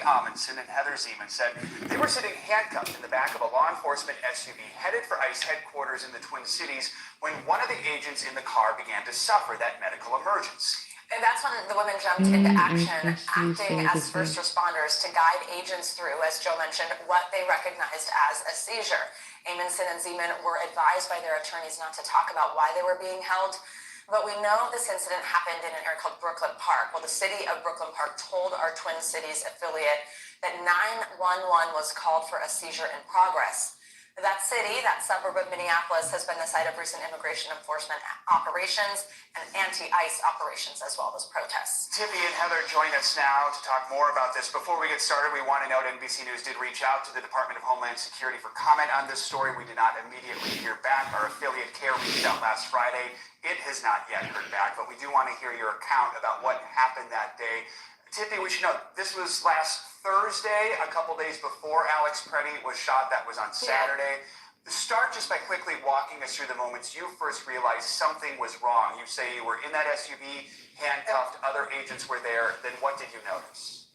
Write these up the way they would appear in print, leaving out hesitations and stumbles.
Amundsen and Heather Zeman said they were sitting handcuffed in the back of a law enforcement SUV headed for ICE headquarters in the Twin Cities when one of the agents in the car began to suffer that medical emergency. And that's when the women jumped into action, acting as first responders to guide agents through, as Joe mentioned, what they recognized as a seizure. Amundsen and Zeman were advised by their attorneys not to talk about why they were being held. But we know this incident happened in an area called Brooklyn Park. Well, the city of Brooklyn Park told our Twin Cities affiliate that 911 was called for a seizure in progress. That city, that suburb of Minneapolis, has been the site of recent immigration enforcement operations and anti-ICE operations as well as protests. Tippy and Heather join us now to talk more about this. Before we get started, we want to note NBC News did reach out to the Department of Homeland Security for comment on this story. We did not immediately hear back. Our affiliate CARE reached out last Friday. It has not yet heard back, but we do want to hear your account about what happened that day. Tippy, we should know this was last Thursday, a couple days before Alex Preddy was shot. That was on Saturday. Yeah. Start just by quickly walking us through the moments you first realized something was wrong. You say you were in that SUV, handcuffed, other agents were there. Then what did you notice?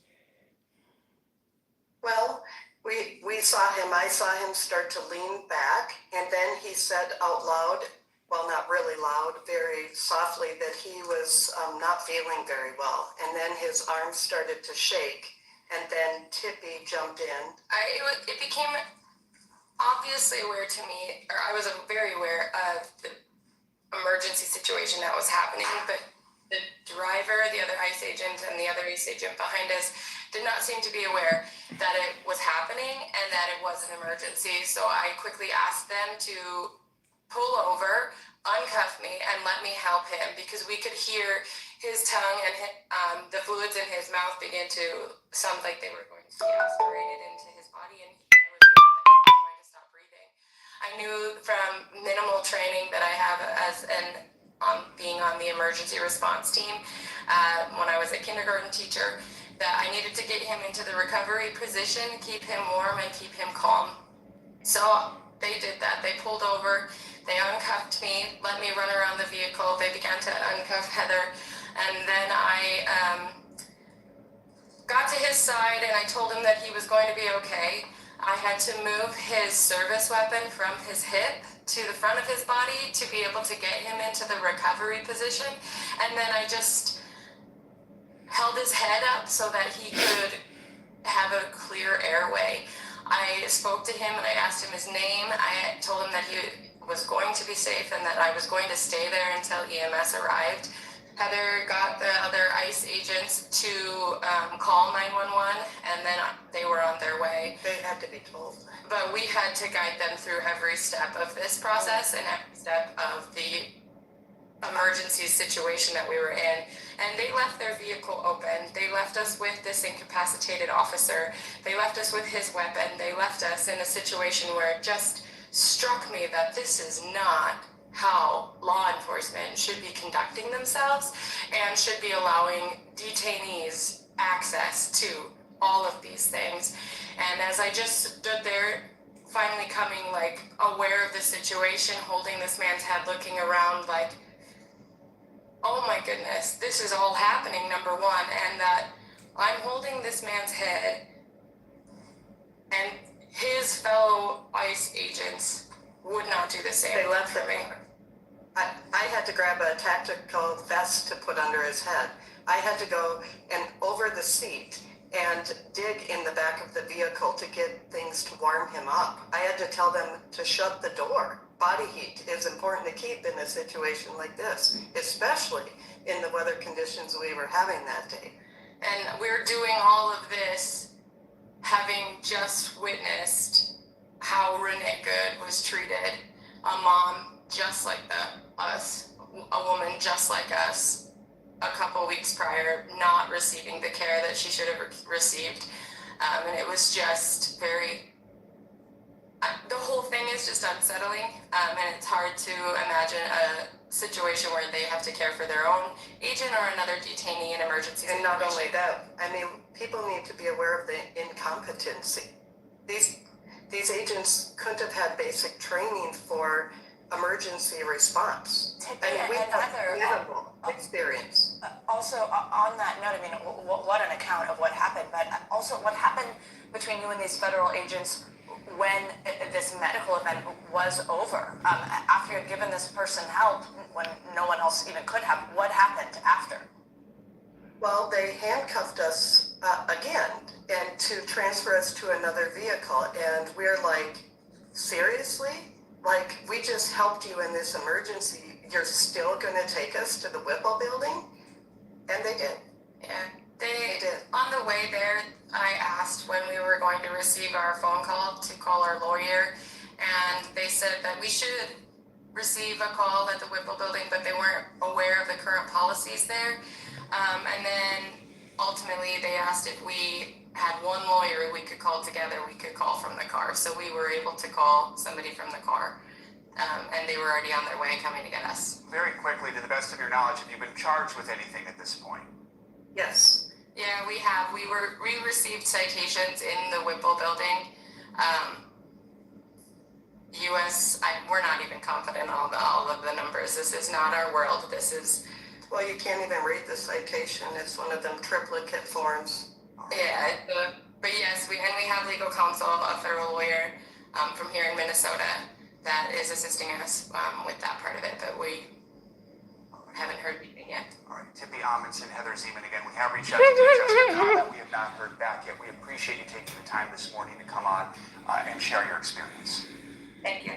Well, we saw him. I saw him start to lean back, and then he said out loud, well, not really loud, very softly, that he was not feeling very well. And then his arms started to shake, and then Tippy jumped in. It became obviously aware to me, or I was very aware of the emergency situation that was happening, but the driver, the other ICE agent, and the other ICE agent behind us did not seem to be aware that it was happening and that it was an emergency. So I quickly asked them to pull over, uncuff me, and let me help him, because we could hear his tongue and the fluids in his mouth begin to sound like they were going to be aspirated into his body, and I was worried that he was going to stop breathing. I knew from minimal training that I have being on the emergency response team when I was a kindergarten teacher, that I needed to get him into the recovery position, keep him warm, and keep him calm. So they did that. They pulled over, they uncuffed me, let me run around the vehicle. They began to uncuff Heather, and then I got to his side and I told him that he was going to be okay. I had to move his service weapon from his hip to the front of his body to be able to get him into the recovery position, and then I just held his head up so that he could have a clear airway. I spoke to him and I asked him his name. I told him that he was going to be safe and that I was going to stay there until EMS arrived. Heather got the other ICE agents to call 911, and then they were on their way. They had to be told. But we had to guide them through every step of this process and every step of the emergency situation that we were in. And they left their vehicle open. They left us with this incapacitated officer. They left us with his weapon. They left us in a situation where it just struck me that this is not how law enforcement should be conducting themselves and should be allowing detainees access to all of these things. And as I just stood there, finally coming aware of the situation, holding this man's head, looking around like, oh my goodness, this is all happening, number one, and that I'm holding this man's head and his fellow ICE agents would not do the same. They left for me. I had to grab a tactical vest to put under his head. I had to go and over the seat and dig in the back of the vehicle to get things to warm him up. I had to tell them to shut the door. Body heat is important to keep in a situation like this, especially in the weather conditions we were having that day. And we're doing all of this having just witnessed how Renee Good was treated, a mom just like us, a woman just like us, a couple weeks prior, not receiving the care that she should have received. And it was just very, the whole thing is just unsettling, and it's hard to imagine a situation where they have to care for their own agent or another detainee in emergency. And not only that, I mean, people need to be aware of the incompetency. These agents couldn't have had basic training for emergency response. Tippy, And we and have Heather, minimal experience. also, on that note, I mean, what an account of what happened, but also what happened between you and these federal agents when this medical event was over? After you had given this person help when no one else even could have, what happened after? Well, they handcuffed us again and to transfer us to another vehicle. And we're like, seriously? Like, we just helped you in this emergency. You're still going to take us to the Whipple building? And they did. Yeah, They did. on the way there, I asked when we were going to receive our phone call to call our lawyer, and they said that we should receive a call at the Whipple building, but they weren't aware of the current policies there. And then ultimately they asked if we had one lawyer we could call together, we could call from the car. So we were able to call somebody from the car, and they were already on their way coming to get us. Very quickly, to the best of your knowledge, have you been charged with anything at this point? Yes. Yeah, we have. We received citations in the Whipple building. We're not even confident in all of the numbers. This is not our world. This is. Well, you can't even read the citation. It's one of them triplicate forms. Yeah, but yes, we have legal counsel, a federal lawyer from here in Minnesota that is assisting us with that part of it, but we haven't heard anything yet. All right, Tippy Amundsen, Heather Zeman again. We have reached out to DHS for comment. We have not heard back yet. We appreciate you taking the time this morning to come on and share your experience. Thank you.